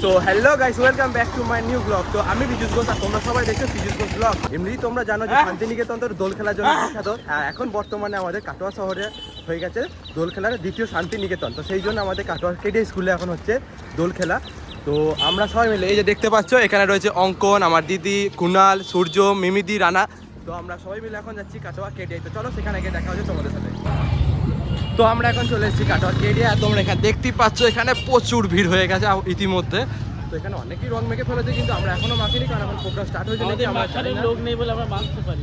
So hello guys, welcome back to my new blog. তো আমি বিদ্যুৎ ঘোষ আর তোমরা সবাই দেখছো বিদ্যুৎ ঘোষ ব্লগ। এমনি তোমরা জানো যে শান্তিনিকেতন তো দোল খেলার জন্য বিখ্যাত। এখন বর্তমানে আমাদের কাটোয়া শহরে হয়ে গেছে দোল খেলার দ্বিতীয় শান্তিনিকেতন। তো সেই জন্য আমাদের কাটোয়া কেডি স্কুলে এখন হচ্ছে দোল খেলা। তো আমরা সবাই মিলে এই যে দেখতে পাচ্ছ এখানে রয়েছে অঙ্কন, আমার দিদি, কুনাল, সূর্য, মিমিদি, রানা। তো আমরা সবাই মিলে এখন যাচ্ছি কাটোয়া কেডি। তো চলো সেখানে গিয়ে দেখা হচ্ছে তোমাদের সাথে। তো আমরা এখন চলে এসেছি কাটোয়া কেডি আর তোমরা এখানে দেখতেই পাচ্ছ এখানে প্রচুর ভিড় হয়ে গেছে ইতিমধ্যে। তো এখানে অনেকেই রং মেখে ফেলেছে কিন্তু আমরা এখনো মাখিনি, কারণ এখন প্রোগ্রাম স্টার্ট হয়েছে নাকি আমরা জানি না। লোক নেই বলে আমরা মাখতে পারি।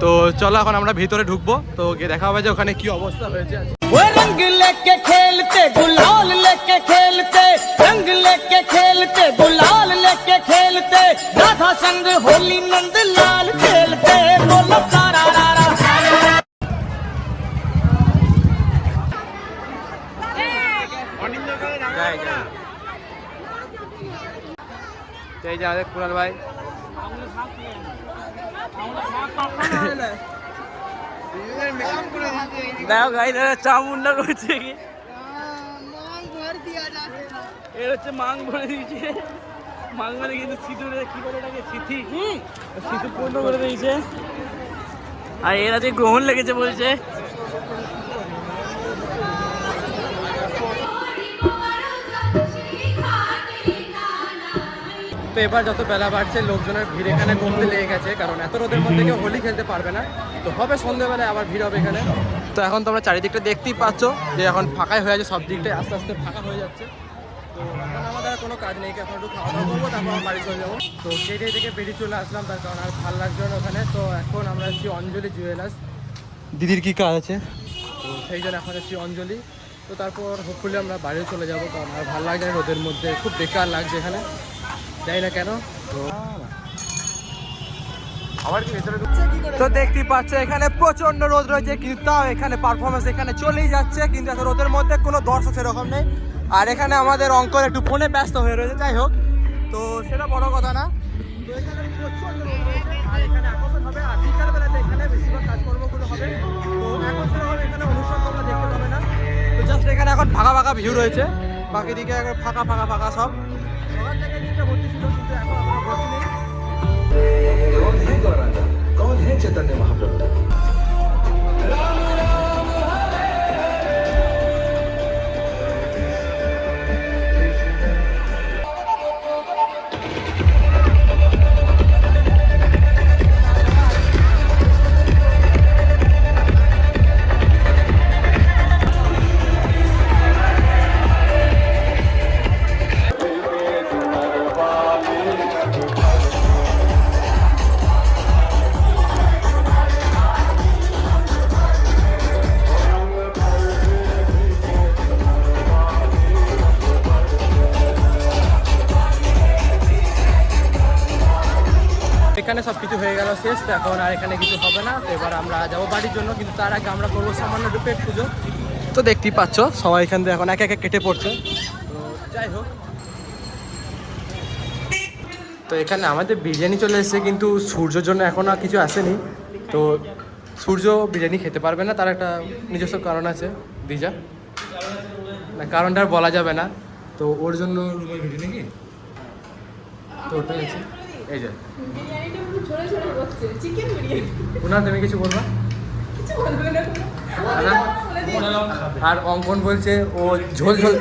তো চলো এখন আমরা ভিতরে ঢুকবো, তো গিয়ে দেখা হবে যে ওখানে কি অবস্থা হয়েছে। वो रंग लेके खेलते गुलाल लेके खेलते रंग लेके खेलते गुलाल लेके खेलते राधा संग होली नंद लाल खेलते बोलो सारा रारा। এই যে আমাদের কুনাল ভাই, দেখো গাইস, চা মুন্ডা করছে কি এর হচ্ছে মাং ভরে দিয়েছে। মাং মানে কিন্তু সিঁদুরে কি করে এটাকে সিথি সিঁথি পূর্ণ করে দিয়েছে। আর এর আছে গ্রহণ লেগেছে বলছে। তো এবার যত বেলা বাড়ছে লোকজনের ভিড় এখানে কমতে লেগে গেছে, কারণ এত রোদের মধ্যে কেউ হোলি খেলতে পারবে না। তো হবে সন্ধ্যেবেলায় আবার ভিড় হবে এখানে। তো এখন তোমরা চারিদিকটা দেখতেই পাচ্ছ যে এখন ফাঁকাই হয়ে আছে, সব দিকটাই আস্তে আস্তে ফাঁকা হয়ে যাচ্ছে। তো এখন আমাদের আর কোনো কাজ নেই, এখন একটু খাওয়া দাওয়া করবো, তারপর আমরা বাড়ি চলে যাবো। তো কেটে থেকে বেরিয়ে চলে আসলাম, তার কারণ আর ভালো লাগছে না ওখানে। তো এখন আমরা যাচ্ছি অঞ্জলি জুয়েলার্স। দিদির কি কাজ আছে, তো সেই জন্য এখন যাচ্ছি অঞ্জলি। তো তারপর হোপফুলি আমরা বাড়িও চলে যাবো, কারণ আর ভালো লাগছে না রোদের মধ্যে, খুব বেকার লাগছে এখানে, যাই না কেন। তো দেখতেই পাচ্ছ এখানে প্রচন্ড রোদ রয়েছে, কিন্তু তাও এখানে পারফরমেন্স এখানে চলেই যাচ্ছে, কিন্তু এত রোদের মধ্যে কোনো দর্শক সেরকম নেই। আর এখানে আমাদের অঙ্কন একটু ফোনে ব্যস্ত হয়ে রয়েছে, যাই হোক, তো সেটা বড় কথা না। তো এখানে প্রচন্ড রোদ রয়েছে আর এখানে আকর্ষণ হবে, আর বিকালবেলাতে এখানে বেশিরভাগ কাজকর্মগুলো হবে। তো আকর্ষণ হবে এখানে, অনুষ্ঠান তোমরা দেখতে পাবে না। তো জাস্ট এখানে এখন ফাঁকা ফাঁকা ভিউ রয়েছে, বাকি দিকে এখন ফাঁকা ফাঁকা ফাঁকা সব। সবার জায়গায় দিকটা ভর্তি ছিল, কিন্তু এখন আমরা ভর্তি নেই। कौन है गौरांगा, कौन है चैतन्य महाप्रभु। এখানে সব কিছু হয়ে গেল শেষ, তো এখন আর এখানে কিছু হবে না। তো এবার আমরা যাবো বাড়ির জন্য, কিন্তু তার আগে আমরা করবো সামান্য একটু পেট পুজো। তো দেখতেই পাচ্ছ সবাই এখান থেকে এখন এক এক কেটে পড়ছে। তো যাই হোক, তো এখানে আমাদের বিরিয়ানি চলে এসেছে, কিন্তু সূর্যর জন্য এখন আর কিছু আসেনি। তো সূর্য বিরিয়ানি খেতে পারবে না, তার একটা নিজস্ব কারণ আছে। দিজা না, কারণটা আর বলা যাবে না। তো ওর জন্য রুমের ভিডিও নাকি, তো ওটাই আছে। এই যে বিরিয়ানিটা পুরো ঝরে ঝরে হচ্ছে, চিকেন বিরিয়ানি। ওনার তুমি কিছু বলবা? কিছু বলবে না। আর অঙ্কন বলছে ও ঝোল ঝোল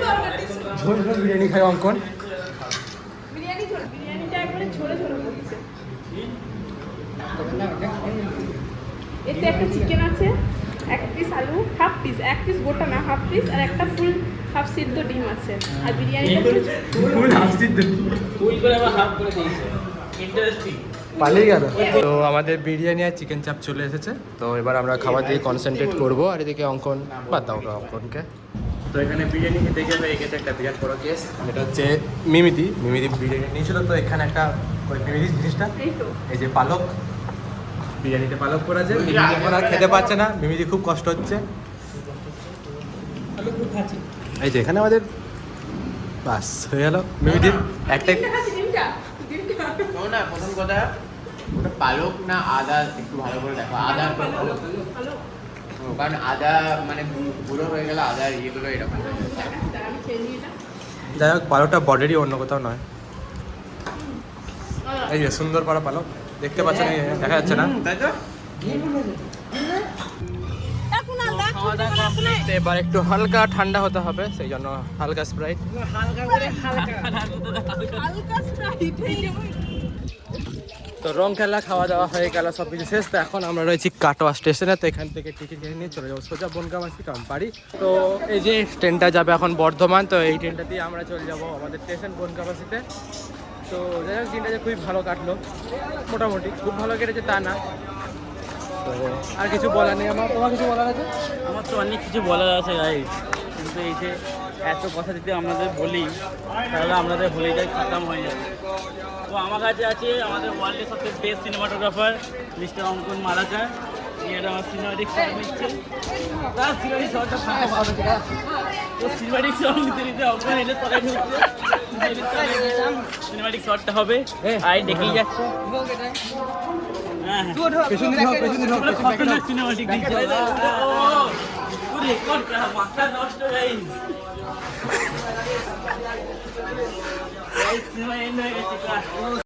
ঝোল ঝোল বিরিয়ানি খায় অঙ্কন। বিরিয়ানি ঝরে, বিরিয়ানিটা একবারে ঝরে ঝরে হচ্ছে। এতে একটা চিকেন আছে, এক পিস আলু, হাফ পিস, এক পিস গোটা না হাফ পিস, আর একটা ফুল হাফ সিদ্ধ ডিম আছে। আর বিরিয়ানিটা ফুল হাফ সিদ্ধ, ফুল করে আবার হাফ করে দিয়েছে। ইন্টারেস্টিং। পালিয়ে গেল। তো আমাদের বিরিয়ানি আর চিকেন চাপ চলে এসেছে, তো এবার আমরা খাবার দিয়ে কনসেন্ট্রেট করবো। আর এদিকে অঙ্কন, বাদ দাও ওটা অঙ্কনকে। তো এখানে বিরিয়ানি খেতে গিয়ে হয়ে গেছে একটা বিরাট বড় কেস, যেটা হচ্ছে মিমিদি বিরিয়ানি নিয়েছিল। তো এখানে একটা ওই মিমিদি জিনিসটা, এই তো এই যে পালক, বিরিয়ানিতে পালক করা যায়। মিমিদি এখন আর খেতে পারছে না, মিমিদি খুব কষ্ট হচ্ছে। এই যে এখানে আমাদের বাস হয়ে গেল মিমিদির একটা। না প্রথম কথা ওটা পালক না আদা, একটু ভালো করে দেখো। আদা কারণ আদা মানে গুঁড়ো হয়ে গেলে আদার ইয়েগুলো এরকম হয়ে যাচ্ছে। যাই হোক পালকটা বর্ডারই অন্য কোথাও নয়। এই যে সুন্দর পাড়া পালক দেখতে পাচ্ছেন, এই দেখা যাচ্ছে না? তো এবার একটু হালকা ঠান্ডা হতে হবে, সেই জন্য হালকা স্প্রাইট। তো রং খেলা খাওয়া দাওয়া হয়ে গেল, সব কিছু শেষ। তো এখন আমরা রয়েছি কাটোয়া স্টেশনে। তো এখান থেকে টিকিট কিনে নিয়ে চলে যাবো সোজা বনগাঁবাসী কামবাড়ি। তো এই যে ট্রেনটা যাবে এখন বর্ধমান, তো এই ট্রেনটা দিয়ে আমরা চলে যাবো আমাদের স্টেশন বনগাঁবাসীতে। তো যাই হোক দিনটা যে খুবই ভালো কাটলো, মোটামুটি খুব ভালো কেটেছে তা না। তো আর কিছু বলার নেই আমার। তোমার কিছু বলার আছে? আমার তো অনেক কিছু বলার আছে গাইস, কিন্তু এই যে এত কথা যদি আমাদের বলি তাহলে আমাদের হোলিটাই খতম হয়ে যাবে। তো আমার কাছে আছে আমাদের ওয়ার্ল্ডের সবচেয়ে বেস্ট সিনেমাটোগ্রাফার মিস্টার অঙ্কন মালাকার। এটা আমার সিনেমাটিক শট নিচ্ছে, তার সিনেমাটিক শটটা ফাঁকা পাবে। তো সিনেমাটিক শট নিতে নিতে অঙ্কন এলে তলায় ঢুকছে, সিনেমাটিক শটটা হবে। আই দেখেই যাচ্ছে। হ্যাঁ খতরনাক সিনেমাটিক দিচ্ছে। রেকর্ড মাথা নষ্ট গাইস। সিনেমা এন্ড হয়ে গেছে।